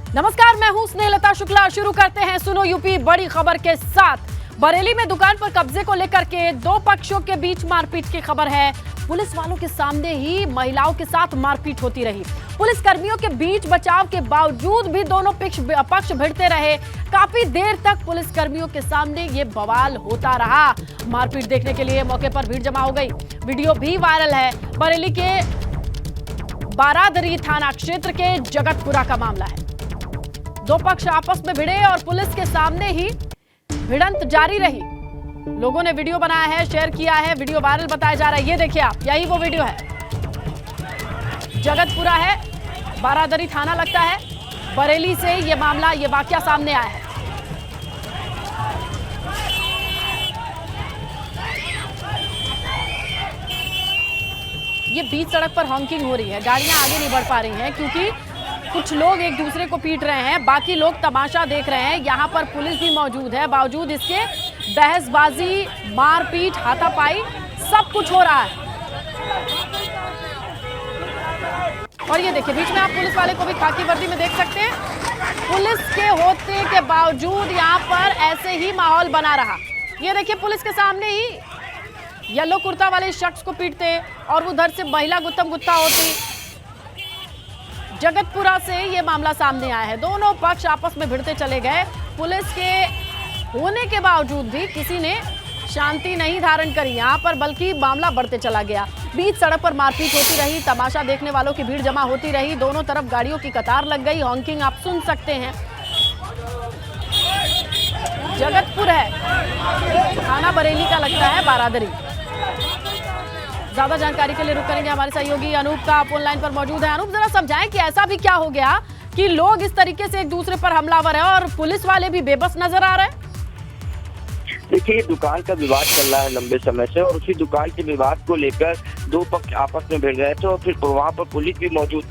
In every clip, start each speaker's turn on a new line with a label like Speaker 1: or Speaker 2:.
Speaker 1: नमस्कार, मैं हूं स्नेहलता शुक्ला। शुरू करते हैं सुनो यूपी बड़ी खबर के साथ। बरेली में दुकान पर कब्जे को लेकर के दो पक्षों के बीच मारपीट की खबर है। पुलिस वालों के सामने ही महिलाओं के साथ मारपीट होती रही। पुलिस कर्मियों के बीच बचाव के बावजूद भी दोनों पक्ष भिड़ते रहे। काफी देर तक पुलिस कर्मियों के सामने ये बवाल होता रहा। मारपीट देखने के लिए मौके पर भीड़ जमा हो गई। वीडियो भी वायरल है। बरेली के बारादरी थाना क्षेत्र के जगतपुरा का मामला है। दो पक्ष आपस में भिड़े और पुलिस के सामने ही भिड़ंत जारी रही। लोगों ने वीडियो बनाया है, शेयर किया है। वीडियो वायरल बताया जा रहा है। ये देखिए आप, यही वो वीडियो है। जगतपुरा है, बारादरी थाना लगता है। बरेली से ये मामला, ये वाकया सामने आया है। ये बीच सड़क पर हॉकिंग हो रही है। गाड़ियां आगे नहीं बढ़ पा रही हैं क्योंकि कुछ लोग एक दूसरे को पीट रहे हैं, बाकी लोग तमाशा देख रहे हैं। यहाँ पर पुलिस भी मौजूद है। बावजूद इसके बहसबाजी, मारपीट, हाथापाई सब कुछ हो रहा है। और ये देखिए, बीच में आप पुलिस वाले को भी खाकी वर्दी में देख सकते हैं। पुलिस के होते के बावजूद यहाँ पर ऐसे ही माहौल बना रहा। ये देखिए, पुलिस के सामने ही येलो कुर्ता वाले शख्स को पीटते और उधर से महिला गुत्थम गुत्था होती। जगतपुरा से ये मामला सामने आया है। दोनों पक्ष आपस में भिड़ते चले गए। पुलिस के होने के बावजूद भी किसी ने शांति नहीं धारण करी यहाँ पर, बल्कि मामला बढ़ते चला गया। बीच सड़क पर मारपीट होती रही। तमाशा देखने वालों की भीड़ जमा होती रही। दोनों तरफ गाड़ियों की कतार लग गई। हॉकिंग आप सुन सकते हैं। जगतपुर है, थाना बरेली का लगता है बारादरी। ज्यादा जानकारी के लिए रुक करेंगे हमारे सहयोगी अनूप का, आप ऑनलाइन पर मौजूद है। अनूप, जरा समझाएं कि ऐसा भी क्या हो गया कि लोग इस तरीके से एक दूसरे पर हमलावर है और पुलिस वाले भी बेबस नजर आ रहे हैं।
Speaker 2: देखिए, दुकान का विवाद चल रहा है लंबे समय से और उसी दुकान के विवाद को लेकर दो पक्ष आपस में भिड़ गए थे और फिर वहाँ पर पुलिस भी मौजूद,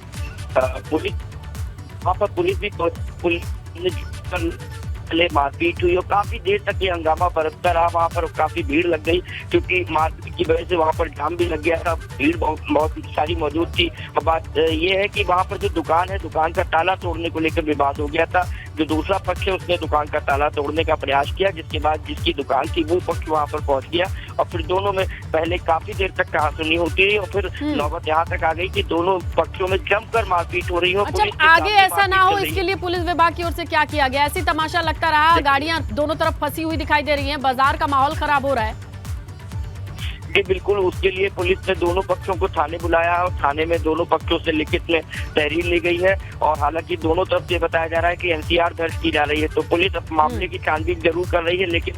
Speaker 2: मारपीट हुई और काफी देर तक ये हंगामा बरतता रहा। वहाँ पर काफी भीड़ लग गई क्योंकि मारपीट की वजह से वहाँ पर जाम भी लग गया था। भीड़ बहुत सारी मौजूद थी। और बात ये है कि वहाँ पर जो दुकान है, दुकान का ताला तोड़ने को लेकर विवाद हो गया था। जो दूसरा पक्ष है उसने दुकान का ताला तोड़ने का प्रयास किया, जिसके बाद जिसकी दुकान थी वो पक्ष वहाँ पर पहुंच गया और फिर दोनों में पहले काफी देर तक कहासुनी होती रही और फिर नौबत यहाँ तक आ गई कि दोनों पक्षों में जमकर मारपीट हो रही हो।
Speaker 1: अच्छा, आगे ऐसा ना हो इसके लिए पुलिस विभाग की ओर से क्या किया गया? ऐसी तमाशा लगता रहा, गाड़ियां दोनों तरफ फंसी हुई दिखाई दे रही हैं, बाजार का माहौल खराब हो रहा है।
Speaker 2: जी बिल्कुल, उसके लिए पुलिस ने दोनों पक्षों को थाने बुलाया और थाने में दोनों पक्षों से लिखित में तहरीर ली गई है। और हालांकि दोनों तरफ से बताया जा रहा है कि एनसीआर दर्ज की जा रही है। तो पुलिस अब मामले की छानबीन जरूर कर रही है, लेकिन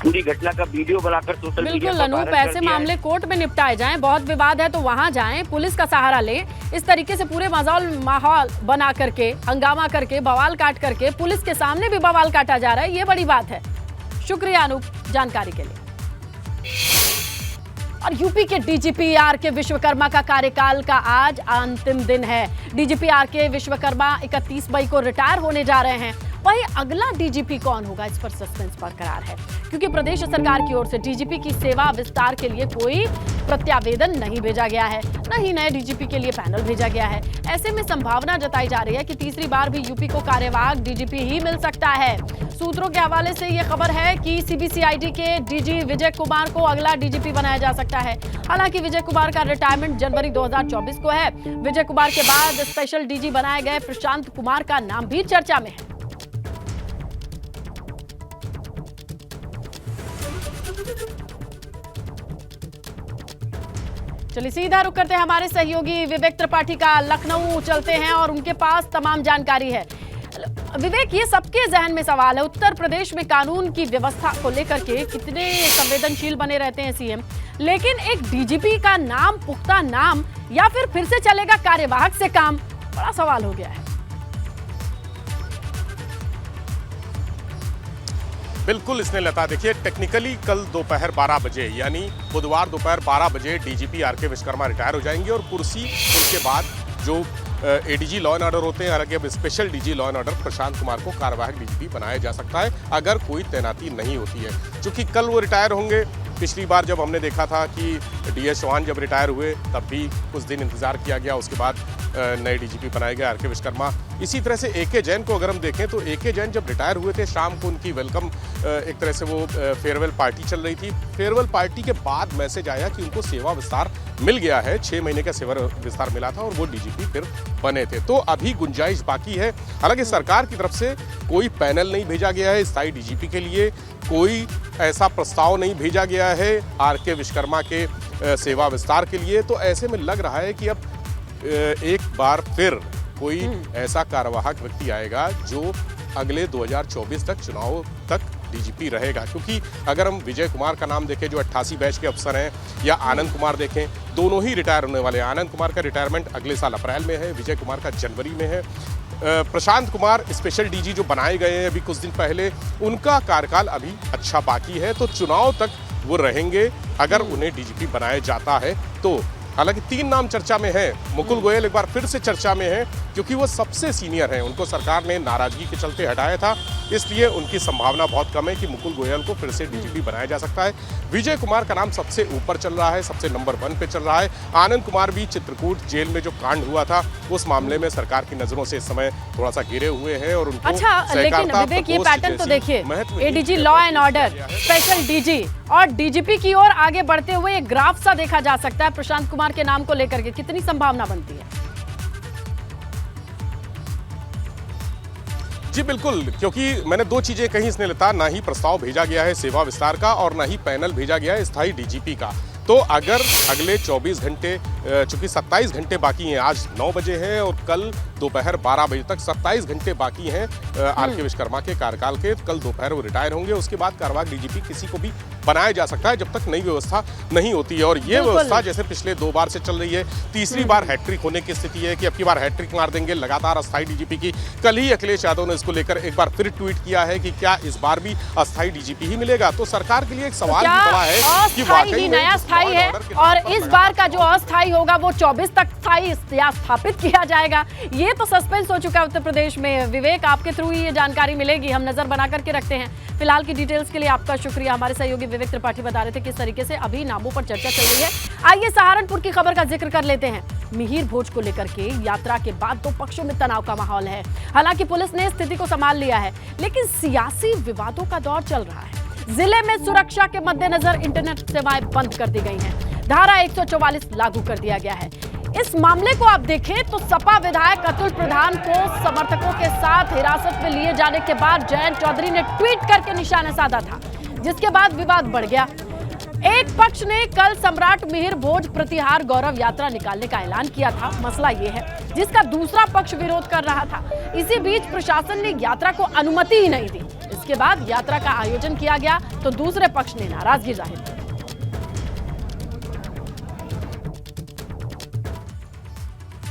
Speaker 2: पूरी घटना का वीडियो बनाकर सोशल मीडिया पर
Speaker 1: अनूप, ऐसे मामले कोर्ट में निपटाए जाएं। बहुत विवाद है तो वहां जाएं, पुलिस का सहारा लें। इस तरीके से पूरे माहौल बना करके, हंगामा करके, बवाल काट करके पुलिस के सामने भी बवाल काटा जा रहा है, ये बड़ी बात है। शुक्रिया अनूप जानकारी के लिए। और यूपी के डीजीपी आर.के. विश्वकर्मा का कार्यकाल का आज अंतिम दिन है। DGP R K. विश्वकर्मा 31 मई को रिटायर होने जा रहे हैं। वहीं अगला डीजीपी कौन होगा, इस पर सस्पेंस बरकरार है क्योंकि प्रदेश सरकार की ओर से डीजीपी की सेवा विस्तार के लिए कोई प्रत्यावेदन नहीं भेजा गया है, न ही नए डीजीपी के लिए पैनल भेजा गया है। ऐसे में संभावना जताई जा रही है कि तीसरी बार भी यूपी को कार्यवाहक डीजीपी ही मिल सकता है। सूत्रों के हवाले से यह खबर है कि सीबीसीआईडी के डीजी विजय कुमार को अगला डीजीपी बनाया जा सकता है। हालांकि विजय कुमार का रिटायरमेंट जनवरी 2024 को है। विजय कुमार के बाद स्पेशल डीजी बनाए गए प्रशांत कुमार का नाम भी चर्चा में है। चलिए सीधा रुक करते हैं हमारे सहयोगी विवेक त्रिपाठी का। लखनऊ चलते हैं और उनके पास तमाम जानकारी है। विवेक, ये सबके जहन में सवाल है, उत्तर प्रदेश में कानून की व्यवस्था को लेकर के कितने संवेदनशील बने रहते हैं सीएम, लेकिन एक डीजीपी का नाम, पुख्ता नाम, या फिर से चलेगा कार्यवाहक से काम, बड़ा सवाल हो गया है।
Speaker 3: बिल्कुल स्नेहलता, देखिए टेक्निकली कल दोपहर 12 बजे यानी बुधवार दोपहर 12 बजे डीजीपी आर.के. विश्वकर्मा रिटायर हो जाएंगे और कुर्सी उनके बाद जो एडीजी लॉ एंड ऑर्डर होते हैं, हालांकि अब special DG law and order Prashant Kumar को कार्यवाहक डीजीपी बनाया जा सकता है अगर कोई तैनाती नहीं होती है। चूंकि कल वो रिटायर होंगे, पिछली बार जब हमने देखा था कि डीएस चौहान जब रिटायर हुए तब भी कुछ दिन इंतजार किया गया, उसके बाद नए डीजीपी बनाए गए आर.के. विश्वकर्मा। इसी तरह से एके जैन को अगर हम देखें तो एके जैन जब रिटायर हुए थे, शाम को उनकी वेलकम एक तरह से वो फेयरवेल पार्टी चल रही थी। फेयरवेल पार्टी के बाद मैसेज आया कि उनको सेवा विस्तार मिल गया है, 6 महीने का सेवा विस्तार मिला था और वो डीजीपी फिर बने थे। तो अभी गुंजाइश बाकी है। हालांकि सरकार की तरफ से कोई पैनल नहीं भेजा गया है स्थायी डीजीपी के लिए, कोई ऐसा प्रस्ताव नहीं भेजा गया है आरके विश्वकर्मा के सेवा विस्तार के लिए। तो ऐसे में लग रहा है कि अब एक बार फिर कोई ऐसा कार्यवाहक व्यक्ति आएगा जो अगले 2024 तक चुनाव तक डीजीपी रहेगा। क्योंकि अगर हम विजय कुमार का नाम देखें जो 88 बैच के अफसर हैं, या आनंद कुमार देखें, दोनों ही रिटायर होने वाले हैं। आनंद कुमार का रिटायरमेंट अगले साल अप्रैल में है, विजय कुमार का जनवरी में है। प्रशांत कुमार स्पेशल डीजी जो बनाए गए हैं अभी कुछ दिन पहले, उनका कार्यकाल अभी अच्छा बाकी है, तो चुनाव तक वो रहेंगे अगर उन्हें डीजीपी बनाया जाता है तो। हालांकि 3 नाम चर्चा में हैं। मुकुल गोयल एक बार फिर से चर्चा में है क्योंकि वो सबसे सीनियर हैं, उनको सरकार ने नाराजगी के चलते हटाया था, इसलिए उनकी संभावना बहुत कम है कि मुकुल गोयल को फिर से डीजीपी बनाया जा सकता है। विजय कुमार का नाम सबसे ऊपर चल रहा है, सबसे नंबर 1 पे चल रहा है। आनंद कुमार भी चित्रकूट जेल में जो कांड हुआ था उस मामले में सरकार की नजरों से इस समय थोड़ा सा गिरे हुए हैं और उनको
Speaker 1: लेकिन विवेक ये पैटर्न तो देखिए, ADG law and order, special DG और डीजीपी की ओर आगे बढ़ते हुए एक ग्राफ सा देखा जा सकता है प्रशांत कुमार के नाम को लेकर के। कितनी संभावना बनती है?
Speaker 3: जी बिल्कुल, क्योंकि मैंने 2 चीजें कहीं इसने लेता, ना ही प्रस्ताव भेजा गया है सेवा विस्तार का और ना ही पैनल भेजा गया है स्थायी डीजीपी का। तो अगर अगले 24 घंटे, चूंकि 27 घंटे बाकी हैं, आज 9 बजे हैं और कल दोपहर 12 बजे तक 27 घंटे बाकी हैं आरके विश्वकर्मा के कार्यकाल के। कल दोपहर वो रिटायर होंगे, उसके बाद कार्यवाहक डीजीपी किसी को भी बनाया जा सकता है जब तक नई व्यवस्था नहीं होती है। और ये व्यवस्था जैसे पिछले 2 बार से चल रही है, तीसरी बार हैट्रिक होने की स्थिति है कि अब की बार हैट्रिक मार देंगे लगातार अस्थायी डीजीपी की। कल ही अखिलेश यादव ने इसको लेकर एक बार फिर ट्वीट किया है कि क्या इस बार भी अस्थायी डीजीपी ही मिलेगा। तो सरकार के लिए एक सवाल भी बड़ा है कि वाकई में
Speaker 1: अस्थायी है और इस बार का जो अस्थायी होगा वो 24 तक स्थायी या स्थापित किया जाएगा। ये तो सस्पेंस हो चुका है उत्तर प्रदेश में। विवेक, आपके थ्रू ही ये जानकारी मिलेगी, हम नजर बना करके रखते हैं। फिलहाल की डिटेल्स के लिए आपका शुक्रिया। हमारे सहयोगी विवेक त्रिपाठी बता रहे थे किस तरीके से अभी नामों पर चर्चा चल रही है। आइए सहारनपुर की खबर का जिक्र कर लेते हैं। मिहिर भोज को लेकर के यात्रा के बाद 2 पक्षों में तनाव का माहौल है। हालांकि पुलिस ने स्थिति को संभाल लिया है, लेकिन सियासी विवादों का दौर चल रहा है। जिले में सुरक्षा के मद्देनजर इंटरनेट सेवाएं बंद कर दी गई हैं। धारा 144 लागू कर दिया गया है। इस मामले को आप देखें तो सपा विधायक अतुल प्रधान को समर्थकों के साथ हिरासत में लिए जाने के बाद जयंत चौधरी ने ट्वीट करके निशाना साधा था, जिसके बाद विवाद बढ़ गया। एक पक्ष ने कल सम्राट मिहिर भोज प्रतिहार गौरव यात्रा निकालने का ऐलान किया था। मसला ये है जिसका दूसरा पक्ष विरोध कर रहा था। इसी बीच प्रशासन ने यात्रा को अनुमति ही नहीं दी। इसके बाद यात्रा का आयोजन किया गया तो दूसरे पक्ष ने नाराजगी जाहिर की।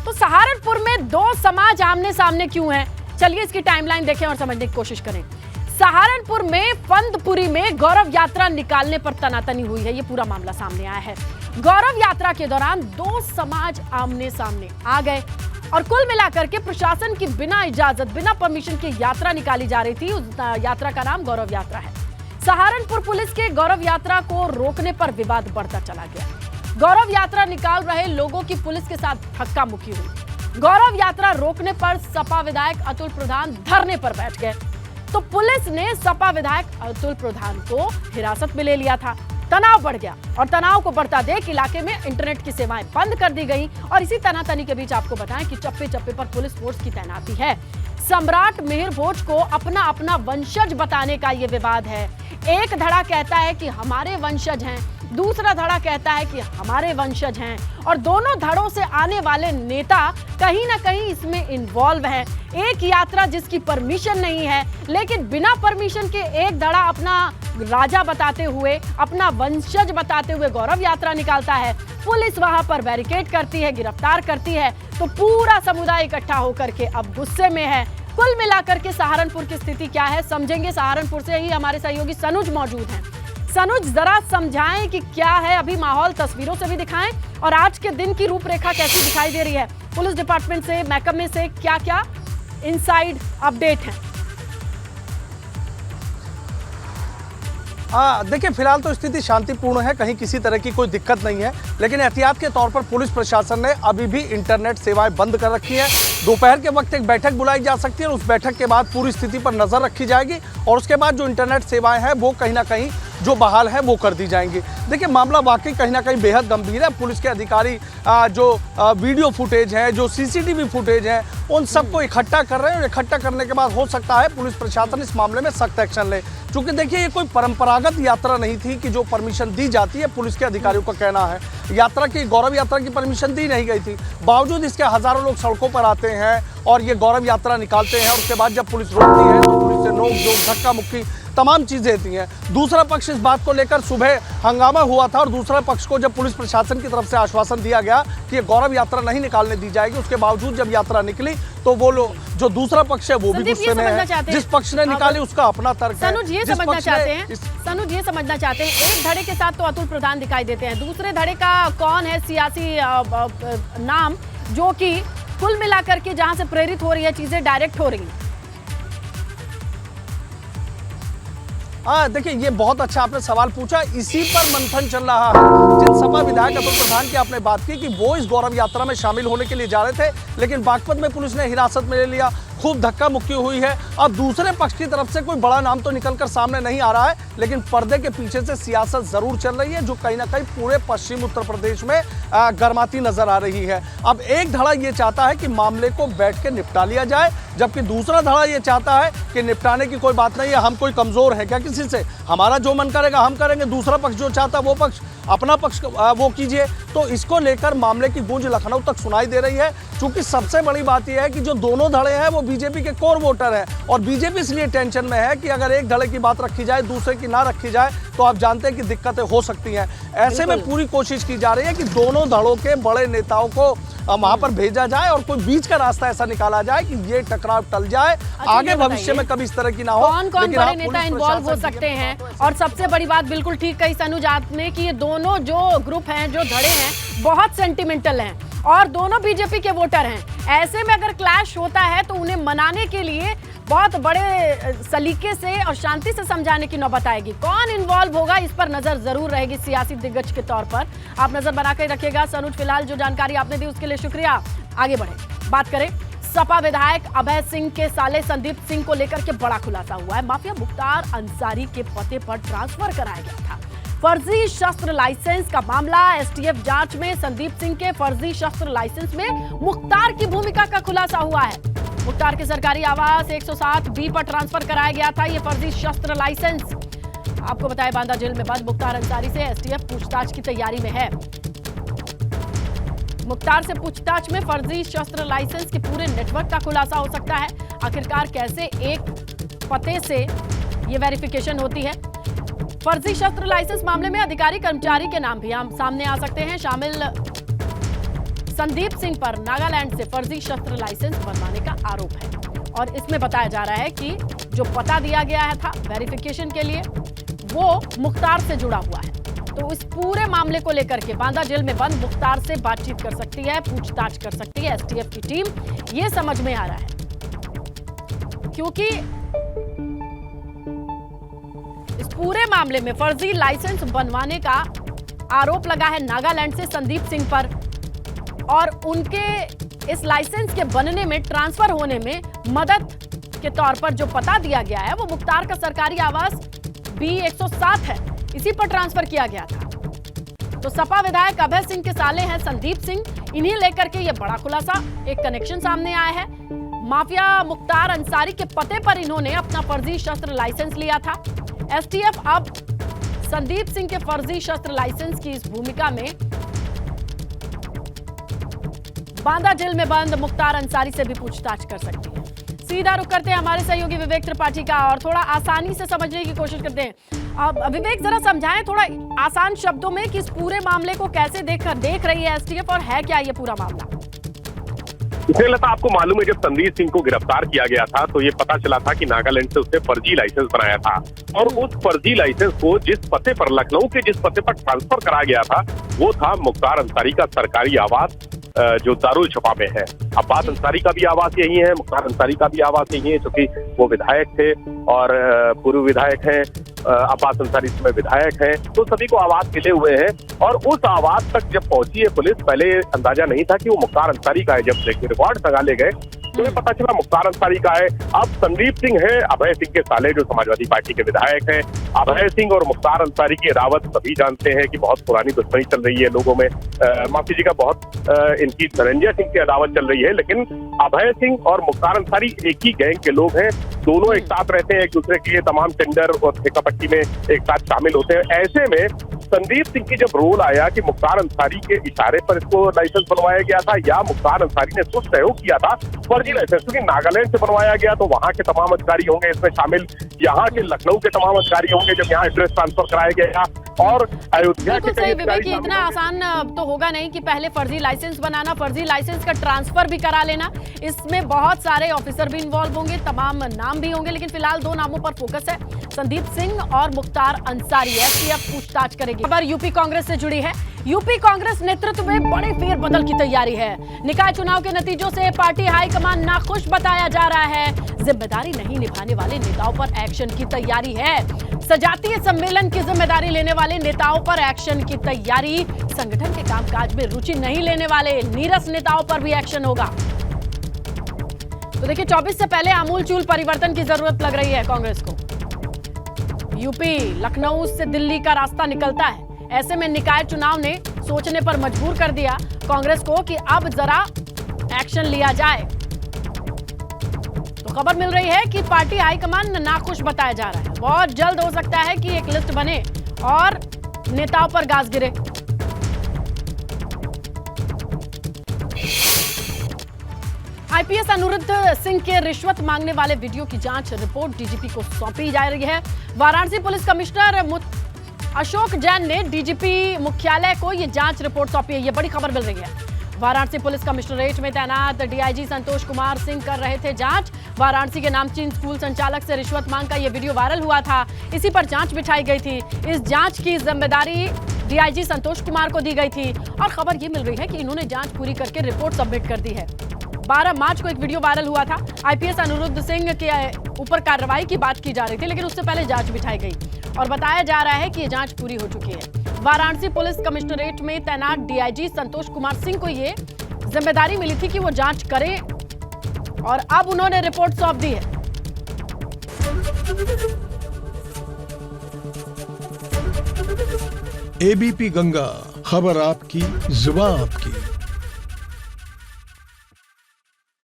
Speaker 1: तो सहारनपुर में 2 समाज आमने सामने क्यों हैं? चलिए इसकी टाइमलाइन देखें और समझने की कोशिश करें। सहारनपुर में फंदपुरी में गौरव यात्रा निकालने पर तनातनी हुई है। ये पूरा मामला सामने आया है। गौरव यात्रा के दौरान 2 समाज आमने सामने आ गए और कुल मिलाकर के प्रशासन की बिना इजाजत, बिना परमिशन के यात्रा निकाली जा रही थी। उस यात्रा का नाम गौरव यात्रा है। सहारनपुर पुलिस के गौरव यात्रा को रोकने पर विवाद बढ़ता चला गया। गौरव यात्रा निकाल रहे लोगों की पुलिस के साथ धक्का मुक्की हुई। गौरव यात्रा रोकने पर सपा विधायक अतुल प्रधान धरने पर बैठ गए तो पुलिस ने सपा विधायक अतुल प्रधान को हिरासत में ले लिया था। तनाव बढ़ गया और तनाव को बढ़ता देख इलाके में इंटरनेट की सेवाएं बंद कर दी गई। और इसी तनातनी के बीच आपको बताएं कि चप्पे चप्पे पर पुलिस फोर्स की तैनाती है। सम्राट मिहिर भोज को अपना अपना वंशज बताने का ये विवाद है। एक धड़ा कहता है कि हमारे वंशज हैं, दूसरा धड़ा कहता है कि हमारे वंशज हैं और दोनों धड़ों से आने वाले नेता कहीं ना कहीं इसमें इन्वॉल्व हैं। एक यात्रा जिसकी परमिशन नहीं है, लेकिन बिना परमिशन के एक धड़ा अपना राजा बताते हुए, अपना वंशज बताते हुए गौरव यात्रा निकालता है। पुलिस वहां पर बैरिकेड करती है, गिरफ्तार करती है तो पूरा समुदाय इकट्ठा होकर के अब गुस्से में है। कुल मिलाकर के सहारनपुर की स्थिति क्या है समझेंगे। सहारनपुर से ही हमारे सहयोगी सनुज मौजूद हैं। सनुज, जरा समझाएं कि क्या है अभी माहौल, तस्वीरों से भी दिखाएं और आज के दिन की रूपरेखा कैसी दिखाई दे रही है। पुलिस डिपार्टमेंट से, महकमे से क्या क्या इनसाइड अपडेट है?
Speaker 4: देखिए, फिलहाल तो स्थिति शांतिपूर्ण है, कहीं किसी तरह की कोई दिक्कत नहीं है, लेकिन एहतियात के तौर पर पुलिस प्रशासन ने अभी भी इंटरनेट सेवाएं बंद कर रखी हैं। दोपहर के वक्त एक बैठक बुलाई जा सकती है और उस बैठक के बाद पूरी स्थिति पर नजर रखी जाएगी और उसके बाद जो इंटरनेट सेवाएं हैं वो कहीं ना कहीं जो बहाल है वो कर दी जाएंगी। देखिए, मामला वाकई कहीं ना कहीं बेहद गंभीर है। पुलिस के अधिकारी जो वीडियो फुटेज है, जो सीसीटीवी फुटेज है, उन सबको इकट्ठा कर रहे हैं और इकट्ठा करने के बाद हो सकता है पुलिस प्रशासन इस मामले में सख्त एक्शन ले। क्योंकि देखिए, ये कोई परंपरागत यात्रा नहीं थी कि जो परमिशन दी जाती है, पुलिस के अधिकारियों का कहना है यात्रा की, गौरव यात्रा की परमिशन दी नहीं गई थी। बावजूद इसके हजारों लोग सड़कों पर आते हैं और ये गौरव यात्रा निकालते हैं और उसके बाद जब पुलिस रोकती है तो पुलिस से नोक झोंक, धक्का मुक्की तमाम चीजें होती हैं। दूसरा पक्ष इस बात को लेकर सुबह हंगामा हुआ था और दूसरा पक्ष को जब पुलिस प्रशासन की तरफ से आश्वासन दिया गया कि ये गौरव यात्रा नहीं निकालने दी जाएगी, उसके बावजूद जब यात्रा निकली तो वो लोग जो दूसरा पक्ष है वो भी गुस्से में है। जिस पक्ष ने निकाली उसका अपना तर्क है।
Speaker 1: सनुज ये समझना चाहते हैं एक धड़े के साथ तो अतुल प्रधान दिखाई देते हैं, दूसरे धड़े का कौन है सियासी नाम जो कि कुल मिलाकर के जहां से प्रेरित हो रही है चीजें डायरेक्ट हो रही है?
Speaker 4: देखिए, ये बहुत अच्छा आपने सवाल पूछा। इसी पर मंथन चल रहा है। जिन सपा विधायक अतुल प्रधान की आपने बात की कि वो इस गौरव यात्रा में शामिल होने के लिए जा रहे थे, लेकिन बागपत में पुलिस ने हिरासत में ले लिया, खूब धक्का मुक्की हुई है। अब दूसरे पक्ष की तरफ से कोई बड़ा नाम तो निकलकर सामने नहीं आ रहा है, लेकिन पर्दे के पीछे से सियासत जरूर चल रही है जो कहीं ना कहीं पूरे पश्चिम उत्तर प्रदेश में गर्माती नजर आ रही है। अब एक धड़ा ये चाहता है कि मामले को बैठ के निपटा लिया जाए, जबकि दूसरा धड़ा ये चाहता है कि निपटाने की कोई बात नहीं है, हम कोई कमजोर है क्या किसी से, हमारा जो मन करेगा हम करेंगे। दूसरा पक्ष जो चाहता है वो पक्ष अपना पक्ष वो कीजिए। तो इसको लेकर मामले की गूंज लखनऊ तक सुनाई दे रही है। क्योंकि सबसे बड़ी बात यह है कि जो दोनों धड़े हैं वो बीजेपी के कोर वोटर हैं और बीजेपी इसलिए टेंशन में है कि अगर एक धड़े की बात रखी जाए दूसरे की ना रखी जाए तो आप जानते हैं कि दिक्कतें हो सकती हैं। ऐसे में पूरी कोशिश की जा रही है कि दोनों धड़ों के बड़े नेताओं को वहां पर भेजा जाए और कोई बीच का रास्ता ऐसा निकाला जाए कि ये टकराव टल जाए, आगे भविष्य में कभी इस तरह की ना हो।
Speaker 1: कौन कौन बड़े नेता इन्वॉल्व हो सकते हैं? और सबसे बड़ी बात बिल्कुल ठीक कही सनुज आपने कि ये दोनों जो ग्रुप हैं, जो धड़े हैं, बहुत सेंटिमेंटल हैं और दोनों बीजेपी के वोटर हैं। ऐसे में अगर क्लैश होता है तो उन्हें मनाने के लिए बहुत बड़े सलीके से और शांति से समझाने की नौबत आएगी। कौन इन्वॉल्व होगा इस पर नजर जरूर रहेगी सियासी दिग्गज के तौर पर। आप नजर बनाकर रखिएगा। सनुज, फिलहाल जो जानकारी आपने दी उसके लिए शुक्रिया। आगे बढ़े, बात करें सपा विधायक अभय सिंह के साले संदीप सिंह को लेकर के बड़ा खुलासा हुआ है। माफिया मुख्तार अंसारी के पते पर ट्रांसफर कराया गया था। फर्जी शस्त्र लाइसेंस का मामला, एसटीएफ जांच में संदीप सिंह के फर्जी शस्त्र लाइसेंस में मुख्तार की भूमिका का खुलासा हुआ है। मुख्तार के सरकारी आवास 107B पर ट्रांसफर कराया गया था ये फर्जी शस्त्र लाइसेंस। आपको बताया, बांदा जेल में बंद मुख्तार अंसारी से एसटीएफ पूछताछ की तैयारी में है। मुख्तार से पूछताछ में फर्जी शस्त्र लाइसेंस के पूरे नेटवर्क का खुलासा हो सकता है। आखिरकार कैसे एक पते से ये वेरिफिकेशन होती है। फर्जी शस्त्र लाइसेंस मामले में अधिकारी कर्मचारी के नाम भी सामने आ सकते हैं। शामिल संदीप सिंह पर नागालैंड से फर्जी शस्त्र लाइसेंस बनवाने का आरोप है और इसमें बताया जा रहा है कि जो पता दिया गया है था वेरिफिकेशन के लिए वो मुख्तार से जुड़ा हुआ है। तो इस पूरे मामले को लेकर के बांदा जेल में बंद मुख्तार से बातचीत कर सकती है, पूछताछ कर सकती है एसटीएफ की टीम, ये समझ में आ रहा है। क्योंकि इस पूरे मामले में फर्जी लाइसेंस बनवाने का आरोप लगा है नागालैंड से संदीप सिंह पर और उनके इस लाइसेंस के बनने में, ट्रांसफर होने में मदद के तौर पर जो पता दिया गया है वो मुख्तार का सरकारी आवास B107 है, इसी पर ट्रांसफर किया गया था। तो सपा विधायक अभय सिंह के साले हैं संदीप सिंह, इन्हीं लेकर के ये बड़ा खुलासा, एक कनेक्शन सामने आया है। माफिया मुख्तार अंसारी के पते पर इन्होंने अपना फर्जी शस्त्र लाइसेंस लिया था। एसटीएफ अब संदीप सिंह के फर्जी शस्त्र लाइसेंस की इस भूमिका में बांदा जेल में बंद मुख्तार अंसारी से भी पूछताछ कर सकती है। सीधा रुख करते हैं हमारे सहयोगी विवेक त्रिपाठी का और थोड़ा आसानी से समझने की कोशिश करते हैं। अब विवेक जरा समझाएं थोड़ा आसान शब्दों में कि इस पूरे मामले को कैसे देख रही है एसटीएफ और है क्या ये पूरा मामला?
Speaker 3: लता, आपको मालूम है जब संदीप सिंह को गिरफ्तार किया गया था तो ये पता चला था कि नागालैंड से उसने फर्जी लाइसेंस बनाया था और उस फर्जी लाइसेंस को जिस पते पर, लखनऊ के जिस पते पर ट्रांसफर कराया गया था वो था मुख्तार अंसारी का सरकारी आवास जो दारुल छपा में है। अब्बास अंसारी का भी आवास यही है, मुख्तार अंसारी का भी आवास यही है, क्योंकि वो विधायक थे और पूर्व विधायक हैं।
Speaker 5: अब्बास अंसारी इस समय विधायक हैं, तो सभी को आवाज मिले हुए हैं और उस आवाज तक जब पहुंची है पुलिस, पहले अंदाजा नहीं था कि वो मुख्तार अंसारी का है। जब देखिए रिकॉर्ड संभाले गए तो पता चला मुख्तार अंसारी का है। अब संदीप सिंह है अभय सिंह के साले, जो समाजवादी पार्टी के विधायक हैं। अभय सिंह और मुख्तार अंसारी की रावत सभी जानते हैं कि बहुत पुरानी दुश्मनी चल रही है लोगों में, माफी जी का बहुत इनकी धनंजय सिंह की अदावत चल रही है। लेकिन अभय सिंह और मुख्तार अंसारी एक ही गैंग के लोग हैं, दोनों एक साथ रहते हैं, एक दूसरे के लिए तमाम टेंडर और ठेकापट्टी में एक साथ शामिल होते हैं। ऐसे में संदीप सिंह की जब रोल आया कि मुख्तार अंसारी के इशारे पर इसको लाइसेंस बनवाया गया था या मुख्तार अंसारी ने कुछ सहयोग किया था, फर्जी लाइसेंस क्योंकि नागालैंड से बनवाया गया, तो वहां के तमाम अधिकारी होंगे इसमें शामिल, यहाँ के लखनऊ के तमाम अधिकारी होंगे जब यहाँ एड्रेस ट्रांसफर कराया गया, और अयोध्या के
Speaker 1: सही विवेक, इतना आसान तो होगा नहीं कि पहले फर्जी लाइसेंस बनाना, फर्जी लाइसेंस का ट्रांसफर भी करा लेना। इसमें बहुत सारे ऑफिसर भी इन्वॉल्व होंगे, तमाम नाम भी होंगे, लेकिन फिलहाल दो नामों पर फोकस है, संदीप सिंह और मुख्तार अंसारी। एसटीएफ पूछताछ करेगी। खबर यूपी कांग्रेस से जुड़ी है। यूपी कांग्रेस नेतृत्व में बड़े फेरबदल की तैयारी है। निकाय चुनाव के नतीजों से पार्टी हाईकमान नाखुश बताया जा रहा है। जिम्मेदारी नहीं निभाने वाले नेताओं पर एक्शन की तैयारी है। सजातीय सम्मेलन की जिम्मेदारी लेने वाले नेताओं पर एक्शन की तैयारी। संगठन के कामकाज में रुचि नहीं लेने वाले नीरस नेताओं पर भी एक्शन होगा। तो देखिए, 24 से पहले आमूलचूल परिवर्तन की जरूरत लग रही है कांग्रेस को। यूपी लखनऊ से दिल्ली का रास्ता निकलता है। ऐसे में निकाय चुनाव ने सोचने पर मजबूर कर दिया कांग्रेस को कि अब जरा एक्शन लिया जाए। तो खबर मिल रही है कि पार्टी हाईकमान नाखुश बताया जा रहा है। बहुत जल्द हो सकता है कि एक लिस्ट बने और नेताओं पर गाज गिरे। आईपीएस अनिरुद्ध सिंह के रिश्वत मांगने वाले वीडियो की जांच रिपोर्ट डीजीपी को सौंपी जा रही है। वाराणसी पुलिस कमिश्नर अशोक जैन ने डीजीपी मुख्यालय को यह जांच रिपोर्ट सौंपी है। यह बड़ी खबर मिल रही है। वाराणसी पुलिस कमिश्नरेट में तैनात डीआईजी संतोष कुमार सिंह कर रहे थे जांच। वाराणसी के नामचीन स्कूल संचालक से रिश्वत मांग का यह वीडियो वायरल हुआ था। इसी पर जांच बिठाई गई थी। इस जांच की जिम्मेदारी डीआईजी संतोष कुमार को दी गई थी और खबर यह मिल रही है कि इन्होंने जांच पूरी करके रिपोर्ट सबमिट कर दी है। 12 मार्च को एक वीडियो वायरल हुआ था। आईपीएस अनिरुद्ध सिंह के ऊपर कार्रवाई की बात की जा रही थी, लेकिन उससे पहले जांच बिठाई गई और बताया जा रहा है कि ये जांच पूरी हो चुकी है। वाराणसी पुलिस कमिश्नरेट में तैनात डीआईजी संतोष कुमार सिंह को ये जिम्मेदारी मिली थी कि वो जांच करें और अब उन्होंने रिपोर्ट सौंप दी है।
Speaker 6: एबीपी गंगा, खबर आपकी, जुबान आपकी।